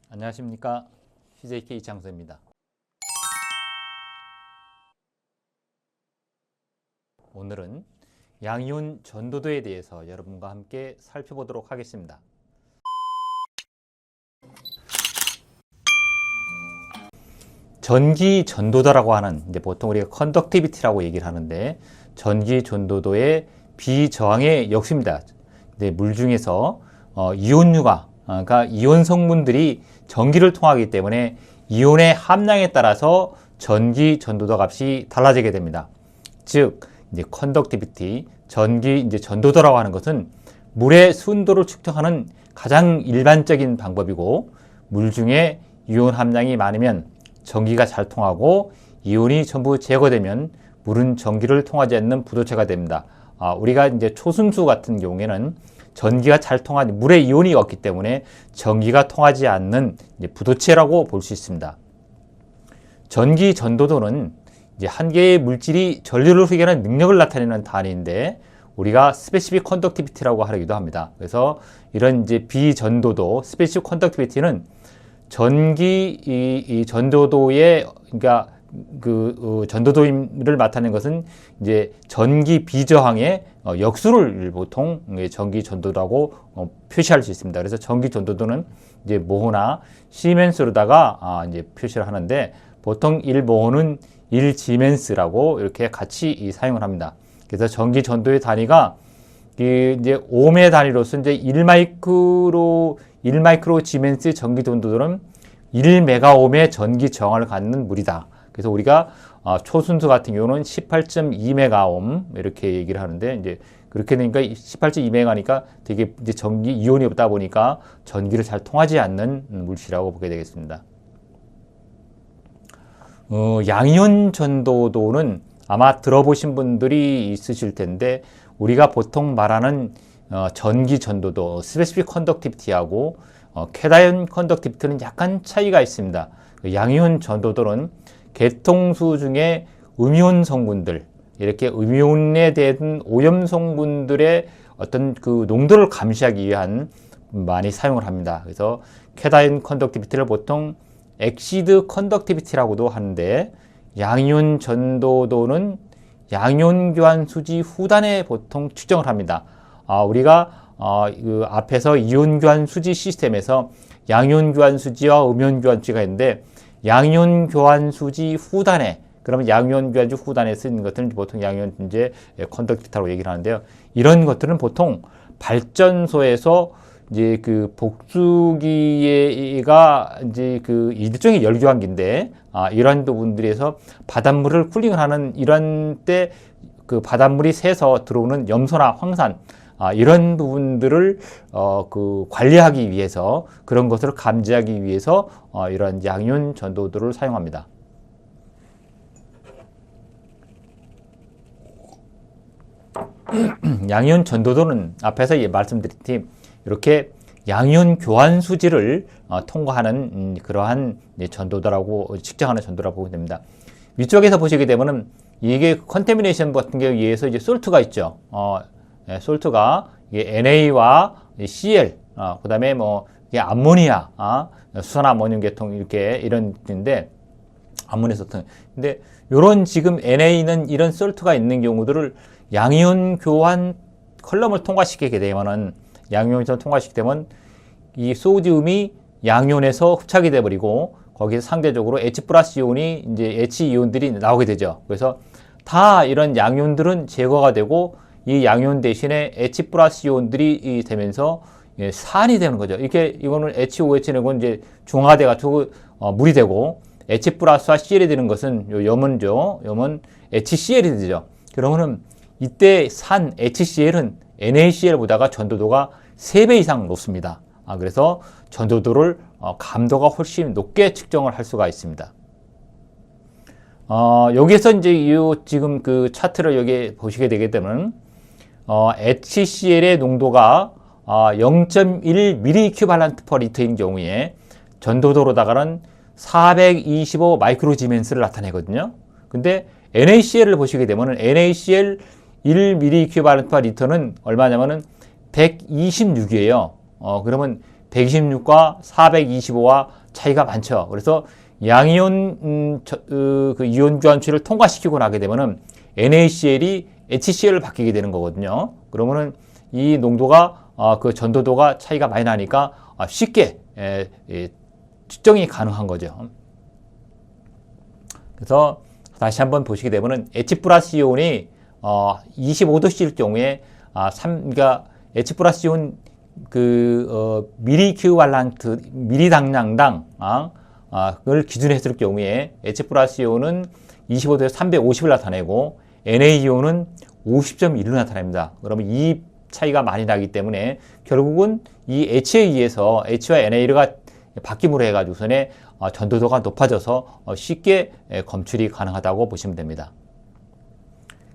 안녕하십니까. CJK 이창서입니다. 오늘은 양이온 전도도에 대해서 여러분과 함께 살펴보도록 하겠습니다. 전기 전도도라고 하는, 보통 우리가 컨덕티비티라고 얘기를 하는데, 전기 전도도의 비저항의 역수입니다. 물 중에서 이온류가, 그러니까 이온 성분들이 전기를 통하기 때문에 이온의 함량에 따라서 전기 전도도 값이 달라지게 됩니다. 즉, 컨덕티비티, 전기 전도도라고 하는 것은 물의 순도를 측정하는 가장 일반적인 방법이고, 물 중에 이온 함량이 많으면 전기가 잘 통하고, 이온이 전부 제거되면 물은 전기를 통하지 않는 부도체가 됩니다. 우리가 초순수 같은 경우에는 전기가 잘 통하지, 물에 이온이 없기 때문에 전기가 통하지 않는 부도체라고 볼 수 있습니다. 전기 전도도는 한 개의 물질이 전류를 흡입하는 능력을 나타내는 단위인데, 우리가 스페시픽 컨덕티비티라고 하기도 합니다. 그래서 이런 비전도도, 스페시픽 컨덕티비티는 전기 전도도의, 그러니까 전도도를 나타내는 것은 전기 비저항의 역수를 보통 전기 전도도라고 표시할 수 있습니다. 그래서 전기 전도도는 모호나 시멘스로다가 표시를 하는데, 보통 1모호는 1지멘스라고 이렇게 같이 사용을 합니다. 그래서 전기 전도의 단위가 옴의 단위로서 1마이크로 지멘스 전기 전도도는 1메가옴의 전기 저항을 갖는 물이다. 그래서 우리가 초순수 같은 경우는 18.2메가옴 이렇게 얘기를 하는데, 그렇게 되니까 18.2메가니까 되게 전기 이온이 없다 보니까 전기를 잘 통하지 않는 물질이라고 보게 되겠습니다. 양이온 전도도는 아마 들어보신 분들이 있으실 텐데, 우리가 보통 말하는 전기 전도도, 스페시픽 컨덕티비티하고 쾌다이온 컨덕티비티는 약간 차이가 있습니다. 양이온 전도도는 계통수 중에 음이온 성분들, 이렇게 음이온에 대한 오염 성분들의 어떤 농도를 감시하기 위한 많이 사용을 합니다. 그래서 쾌다이온 컨덕티비티를 보통 엑시드 컨덕티비티라고도 하는데, 양이온 전도도는 양이온 교환 수지 후단에 보통 측정을 합니다. 우리가 앞에서 이온 교환 수지 시스템에서 양이온 교환 수지와 음이온 교환 수지가 있는데, 양이온 교환 수지 후단에, 그러면 양이온 교환 수지 후단에 쓰는 것들은 보통 양이온 컨덕티비티라고 얘기를 하는데요. 이런 것들은 보통 발전소에서 복수기가 일종의 열교환기인데, 이런 부분들에서 바닷물을 쿨링을 하는 이런 때 바닷물이 새서 들어오는 염소나 황산, 이런 부분들을 관리하기 위해서, 그런 것을 감지하기 위해서 이런 양이온 전도도를 사용합니다. 양이온 전도도는 앞에서 말씀드린 팀 이렇게 양이온 교환 수지를 통과하는 그러한 전도도라고, 측정하는 전도라고 보게 됩니다. 위쪽에서 보시게 되면은 이게 컨테미네이션 같은 경우에 의해서 솔트가 있죠. 솔트가 NA와 CL, 그 다음에 암모니아, 수산암모늄 계통 이런 인데, 암모니아 솔트. 근데 요런 지금 NA는 이런 솔트가 있는 경우들을 양이온 교환 컬럼을 통과시키게 되면은, 양이온에서 통과시키게 되면 이 소디움이 양이온에서 흡착이 돼버리고, 거기서 상대적으로 H 플러스 이온이 H 이온들이 나오게 되죠. 그래서 다 이런 양이온들은 제거가 되고, 이 양이온 대신에 H 플러스 이온들이 되면서 산이 되는 거죠. 이거는 HOH는 건 중화돼가지고 물이 되고, H 플러스와 CL이 되는 것은 염은죠. 염은 HCL이 되죠. 그러면은 이때 산 HCL은 NaCl보다가 전도도가 3배 이상 높습니다. 그래서 전도도를 감도가 훨씬 높게 측정을 할 수가 있습니다. 여기에서 지금 차트를 여기 보시게 되게 되면, HCl의 농도가 0.1mg/L인 경우에 전도도로다가는 425 마이크로지멘스를 나타내거든요. 근데 NaCl을 보시게 되면 NaCl 1mg/L는 얼마냐면은 126이에요. 그러면 126과 425와 차이가 많죠. 그래서 양이온 그 이온 교환수를 통과시키고 나게 되면은 NaCl이 HCl을 바뀌게 되는 거거든요. 그러면은 이 농도가 그 전도도가 차이가 많이 나니까 쉽게 측정이 가능한 거죠. 그래서 다시 한번 보시게 되면은 H 플러스 이온이 25도씨일 경우에 그러니까 H 플러스 이온 미리 큐발란트 미리당량당 을 기준으로 했을 경우에 H 플러스 이온은 25도에서 350을 나타내고 Na 이온은 50.1을 나타냅니다. 그러면 이 차이가 많이 나기 때문에 결국은 이 H에 의해서 H와 NA가 바뀜으로 해가지고서는 전도도가 높아져서 쉽게 검출이 가능하다고 보시면 됩니다.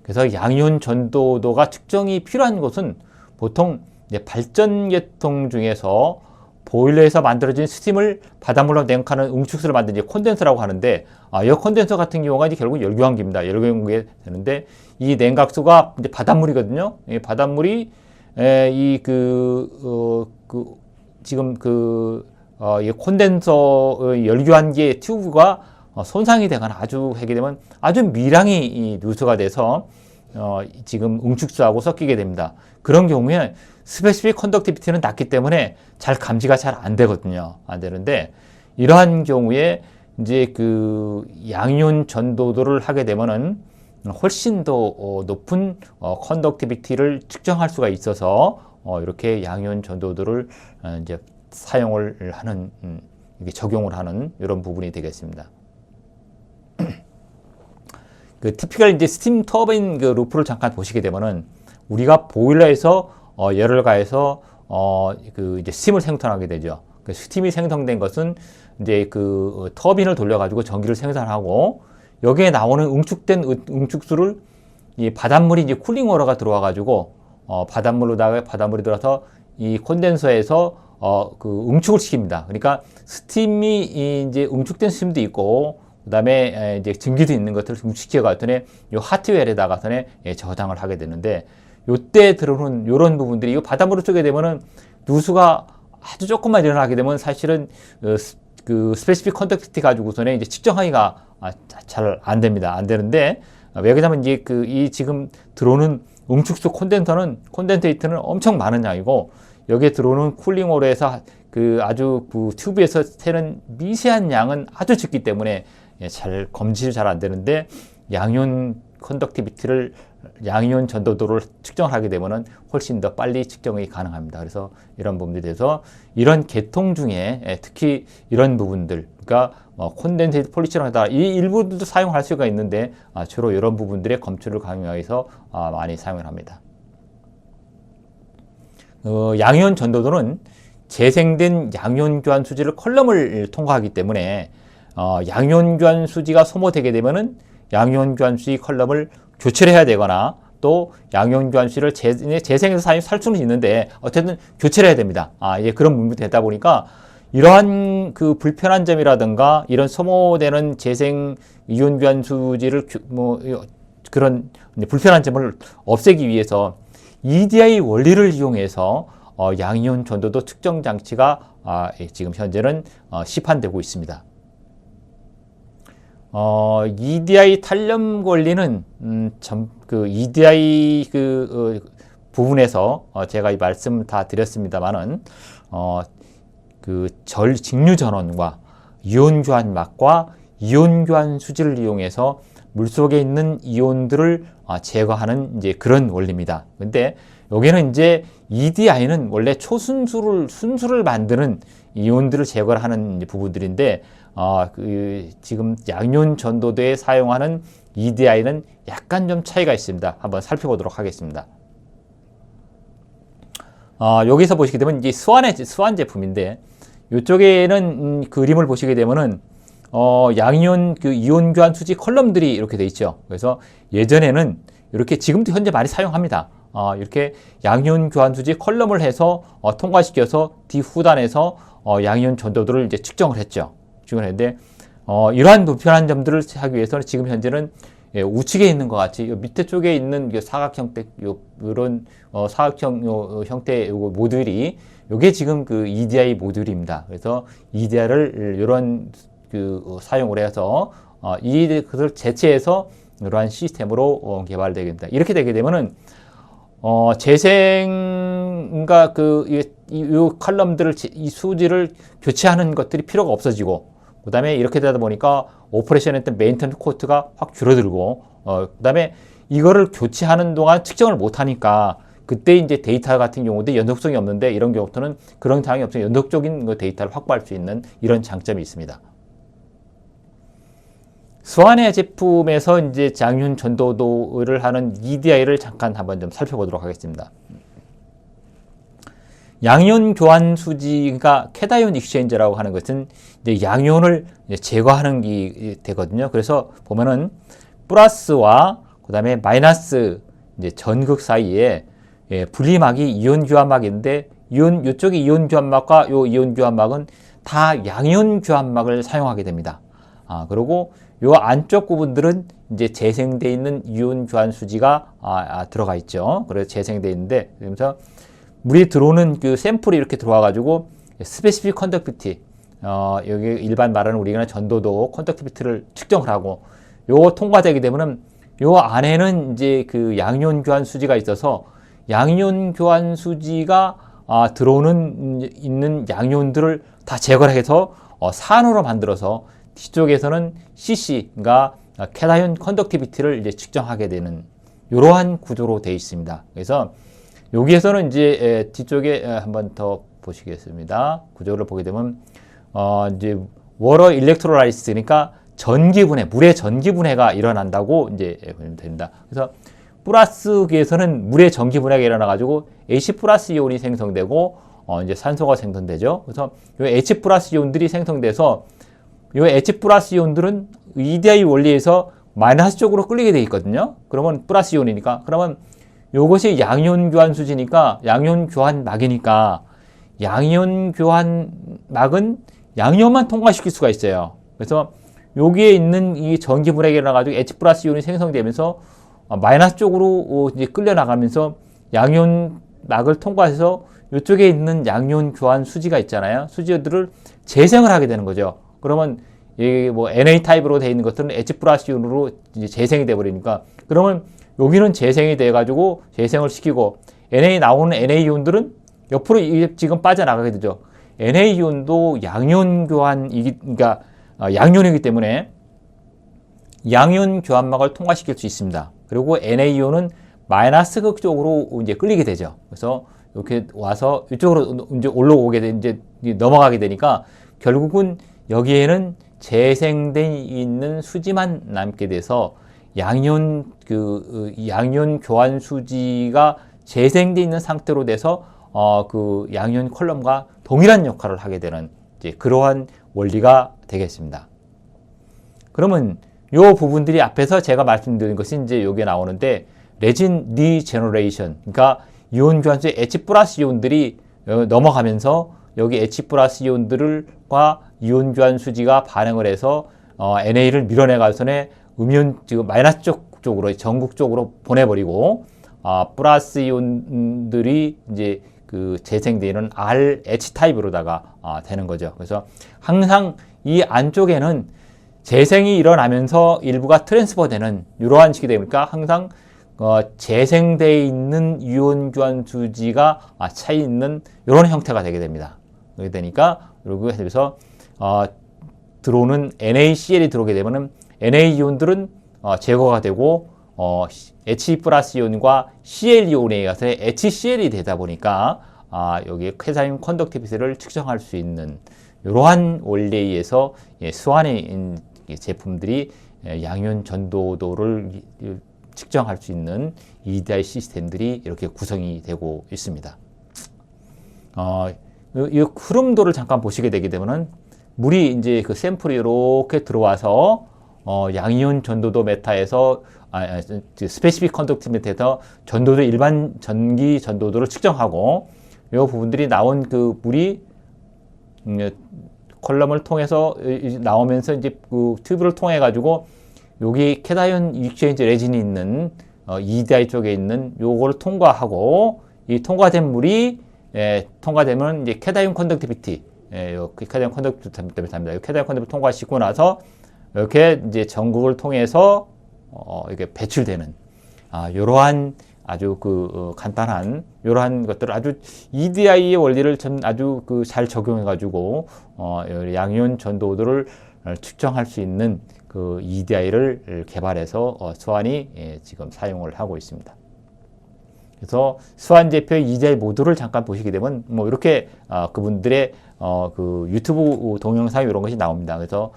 그래서 양이온 전도도가 측정이 필요한 것은 보통 발전 계통 중에서 보일러에서 만들어진 스팀을 바닷물로 냉각하는 응축수를 만든 콘덴서라고 하는데, 이 콘덴서 같은 경우가 이제 결국 열교환기입니다. 열교환기가 되는데, 이 냉각수가 이제 바닷물이거든요. 이 바닷물이 지금 이 콘덴서 열교환기의 튜브가 손상이 되거나 아주 하게 되면 아주 미량이 누수가 돼서 지금 응축수하고 섞이게 됩니다. 그런 경우에 스페시픽 컨덕티비티는 낮기 때문에 잘 감지가 잘 안 되거든요. 안 되는데 이러한 경우에 이제 그 양이온 전도도를 하게 되면은 훨씬 더 높은 컨덕티비티를 측정할 수가 있어서 이렇게 양이온 전도도를 이제 사용을 하는 적용을 하는 이런 부분이 되겠습니다. 그 티피컬 이제 스팀 터빈 그 루프를 잠깐 보시게 되면은 우리가 보일러에서 열을 가해서 이제 스팀을 생성하게 되죠. 그 스팀이 생성된 것은 이제 그 터빈을 돌려가지고 전기를 생산하고 여기에 나오는 응축된 응축수를 이 바닷물이 이제 쿨링워터가 들어와가지고 바닷물이 들어와서 이 콘덴서에서 그 응축을 시킵니다. 그러니까 스팀이 이제 응축된 스팀도 있고 그다음에 이제 증기도 있는 것들을 응축시켜가지고 이 하트웰에다가서는 저장을 하게 되는데 요때 들어오는 요런 부분들이 이거 바닷물을 쓰게 되면은 누수가 아주 조금만 일어나게 되면 사실은 그 스페시픽 컨덕티비티 가지고서는 이제 측정하기가 잘 안 됩니다. 안 되는데 왜 그러냐면 이제 이 지금 들어오는 응축수 콘덴세이트는 엄청 많은 양이고 여기에 들어오는 쿨링오로에서 아주 그 튜브에서 새는 미세한 양은 아주 적기 때문에 잘 검질이 잘 안 되는데 양이온 전도도를 측정하게 되면은 훨씬 더 빨리 측정이 가능합니다. 그래서 이런 부분들에 대해서 이런 계통 중에 특히 이런 부분들, 그러니까 콘덴세이트 폴리처럼 하다 이 일부도 사용할 수가 있는데 주로 이런 부분들의 검출을 강요하기 위해서 많이 사용을 합니다. 양이온 전도도는 재생된 양이온 교환 수지를 컬럼을 통과하기 때문에 양이온 교환 수지가 소모되게 되면은 양이온 교환 수지 컬럼을 교체를 해야 되거나 또 양이온 교환 수지를 재생해서 살 수는 있는데 어쨌든 교체를 해야 됩니다. 그런 부분이 되다 보니까 이러한 그 불편한 점이라든가 이런 소모되는 재생 이온 교환 수지를 그런 불편한 점을 없애기 위해서 EDI 원리를 이용해서 양이온 전도도 측정 장치가 지금 현재는 시판되고 있습니다. EDI 탄렴 권리는 그 EDI 부분에서 제가 이 말씀 다 드렸습니다만은 그 직류 전원과 이온 교환막과 이온 교환 수지를 이용해서 물속에 있는 이온들을 제거하는 이제 그런 원리입니다. 근데 여기는 이제 EDI는 원래 순수를 만드는 이온들을 제거하는 부분들인데 지금 양이온 전도대에 사용하는 EDI는 약간 좀 차이가 있습니다. 한번 살펴보도록 하겠습니다. 여기서 보시게 되면 이제 스완 제품인데 이쪽에는 그림을 보시게 되면은 양이온 이온 교환 수지 컬럼들이 이렇게 돼 있죠. 그래서 예전에는 이렇게 지금도 현재 많이 사용합니다. 이렇게 양이온 교환 수지 컬럼을 해서 통과시켜서 뒤후단에서 양이온 전도도를 이제 측정을 했죠. 했는데 이러한 불편한 점들을 하기 위해서는 지금 현재는 우측에 있는 것 같이 요 밑에 쪽에 있는 사각 형태 이런 사각형 형태의 모듈이 요게 지금 그 EDI 모듈입니다. 그래서 EDI를 이런 사용을 해서 그것을 제치해서 이러한 시스템으로 개발되게 됩니다. 이렇게 되게 되면은 재생과 이 컬럼들을 이 수지를 교체하는 것들이 필요가 없어지고, 그다음에 이렇게 되다 보니까 오퍼레이션 했던 메인테넌스 코스트가 확 줄어들고, 그다음에 이거를 교체하는 동안 측정을 못 하니까 그때 이제 데이터 같은 경우도 연속성이 없는데, 이런 경우는 그런 상황이 없어서 연속적인 그 데이터를 확보할 수 있는 이런 장점이 있습니다. 스완의 제품에서 이제 양윤 전도도를 하는 EDI를 잠깐 한번 좀 살펴보도록 하겠습니다. 양이온 교환 수지가 캐다이온 익스체인저라고 하는 것은 이제 양이온을 제거하는 게 되거든요. 그래서 보면은 플러스와 그다음에 마이너스 이제 전극 사이에 분리막이 이온 교환막인데, 이쪽이 이온 교환막과 요 이온 교환막은 다 양이온 교환막을 사용하게 됩니다. 그리고 요 안쪽 부분들은 이제 재생되어 있는 이온 교환 수지가 들어가 있죠. 그래서 재생되어 있는데, 그래서 물이 들어오는 그 샘플이 이렇게 들어와 가지고 스페시픽 컨덕티비티, 여기 일반 말하는 우리가 전도도 컨덕티비티를 측정을 하고, 요거 통과되게 되면은 요 안에는 이제 그 양이온 교환 수지가 있어서 양이온 교환 수지가 들어오는 있는 양이온들을 다 제거를 해서 산으로 만들어서 뒤쪽에서는 CC가 캐다이온 컨덕티비티를 이제 측정하게 되는 이러한 구조로 되어 있습니다. 그래서 여기에서는 이제 뒤쪽에 한번 더 보시겠습니다. 구조를 보게 되면 이제 워터 일렉트로라이시스, 그러니까 전기분해, 물의 전기분해가 일어난다고 이제 보면 됩니다. 그래서 플러스기에서는 물의 전기분해가 일어나 가지고 H 플러스 이온이 생성되고 이제 산소가 생성되죠. 그래서 이 H 플러스 이온들이 생성돼서 이 H 플러스 이온들은 EDI 원리에서 마이너스 쪽으로 끌리게 돼 있거든요. 그러면 플러스 이온이니까, 그러면 요것이 양이온 교환 수지니까, 양이온 교환막이니까, 양이온 교환막은 양이온만 통과시킬 수가 있어요. 그래서 여기에 있는 이 전기 분해가 일어나가지고 H 플러스 이온이 생성되면서 마이너스 쪽으로 이제 끌려나가면서 양이온 막을 통과해서 이쪽에 있는 양이온 교환 수지가 있잖아요. 수지들을 재생을 하게 되는 거죠. 그러면 이 뭐 Na 타입으로 되어 있는 것들은 H 플러스 이온으로 이제 재생이 돼 버리니까, 그러면 여기는 재생이 돼 가지고 재생을 시키고, Na 나오는 Na 이온들은 옆으로 지금 빠져나가게 되죠. Na 이온도 양이온 교환이기, 그러니까 양이온이기 때문에 양이온 교환막을 통과시킬 수 있습니다. 그리고 Na 이온은 마이너스 극 쪽으로 이제 끌리게 되죠. 그래서 이렇게 와서 이쪽으로 이제 올라오게 돼, 이제 넘어가게 되니까 결국은 여기에는 재생돼 있는 수지만 남게 돼서 양이온 양이온 교환 수지가 재생돼 있는 상태로 돼서 그 양이온 컬럼과 동일한 역할을 하게 되는 이제 그러한 원리가 되겠습니다. 그러면 요 부분들이 앞에서 제가 말씀드린 것이 이제 여기에 나오는데, 레진 리제너레이션, 그러니까 이온 교환수의 H 플러스 이온들이 넘어가면서 여기 H 플러스 이온들과 이온 교환 수지가 반응을 해서 NA를 밀어내가서는 음이온 지금 마이너스 쪽으로 전극 쪽으로 보내버리고, 플러스 이온들이 이제 그 재생되는 RH 타입으로다가 되는 거죠. 그래서 항상 이 안쪽에는 재생이 일어나면서 일부가 트랜스퍼되는 이러한 식이 되니까 항상 재생되어 있는 이온 교환 수지가 차이 있는 이런 형태가 되게 됩니다. 그렇게 되니까 그래서 들어오는 NaCl이 들어오게 되면은 Na 이온들은 제거가 되고 H 플러스 이온과 Cl 이온에 가서 HCl이 되다 보니까 여기 캐다이온 컨덕티비티를 측정할 수 있는 이러한 원리에 의해서 스완의 제품들이 양이온 전도도를 측정할 수 있는 EDI 시스템들이 이렇게 구성이 되고 있습니다. 이 흐름도를 잠깐 보시게 되게 되면은 물이 이제 그 샘플이 이렇게 들어와서 양이온 전도도 메타에서 스페시픽 컨덕티비티에서 전도도 일반 전기 전도도를 측정하고, 이 부분들이 나온 그 물이 컬럼을 통해서 나오면서 이제 그 튜브를 통해 가지고 여기 캐다이온 익스체인지 레진이 있는 EDI 쪽에 있는 요걸 통과하고, 이 통과된 물이 통과되면 이제 캐다이온 컨덕티비티, 캐다이온 컨덕티비티 때문에 답니다. 캐다이온 컨덕티비티 통과시키고 나서 이렇게 이제 전극을 통해서 이게 배출되는 이러한 아주 간단한 이러한 것들을 아주 EDI의 원리를 아주 잘 적용해 가지고 양이온 전도도를 측정할 수 있는 그 EDI를 개발해서 수완이 지금 사용을 하고 있습니다. 그래서 수완제표의 EDI 모듈을 잠깐 보시게 되면 뭐 이렇게 그분들의 그 유튜브 동영상 이런 것이 나옵니다. 그래서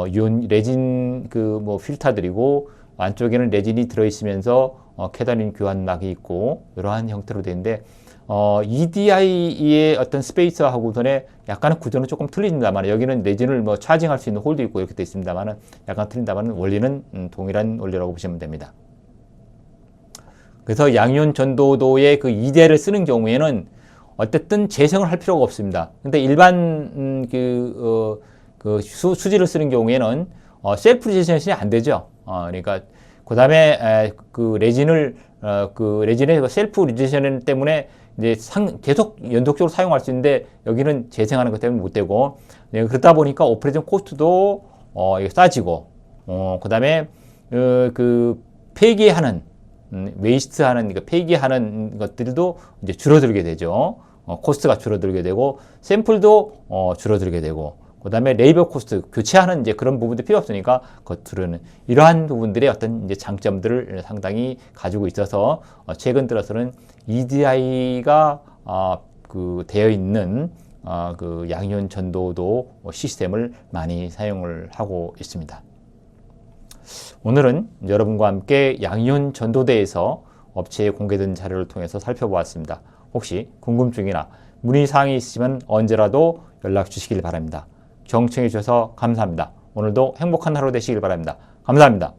이온 레진 뭐 필터들이고 안쪽에는 레진이 들어있으면서 캐다린 교환막이 있고 이러한 형태로 되는데 EDI의 어떤 스페이스하고선의 약간의 구조는 조금 틀린다만 여기는 레진을 뭐 차징할 수 있는 홀도 있고 이렇게 되어 있습니다만 약간 틀린다만 원리는 동일한 원리라고 보시면 됩니다. 그래서 양이온 전도도의 그 EDI를 쓰는 경우에는 어쨌든 재생을 할 필요가 없습니다. 근데 일반 수지를 쓰는 경우에는 셀프 리제네이션이 안 되죠. 그러니까 그 다음에 레진의 셀프 리제네이션 때문에 이제 계속 연속적으로 사용할 수 있는데 여기는 재생하는 것 때문에 못 되고 그러다 보니까 오퍼레이션 코스트도 싸지고 그 다음에 폐기하는 웨이스트하는 폐기하는 것들도 이제 줄어들게 되죠. 코스트가 줄어들게 되고 샘플도 줄어들게 되고 그 다음에 레이버 코스트 교체하는 이제 그런 부분도 필요 없으니까 겉으로는 이러한 부분들의 어떤 이제 장점들을 상당히 가지고 있어서 최근 들어서는 EDI가 되어 있는 그 양이온 전도도 시스템을 많이 사용을 하고 있습니다. 오늘은 여러분과 함께 양이온 전도대에서 업체에 공개된 자료를 통해서 살펴보았습니다. 혹시 궁금증이나 문의사항이 있으시면 언제라도 연락 주시길 바랍니다. 경청해 주셔서 감사합니다. 오늘도 행복한 하루 되시길 바랍니다. 감사합니다.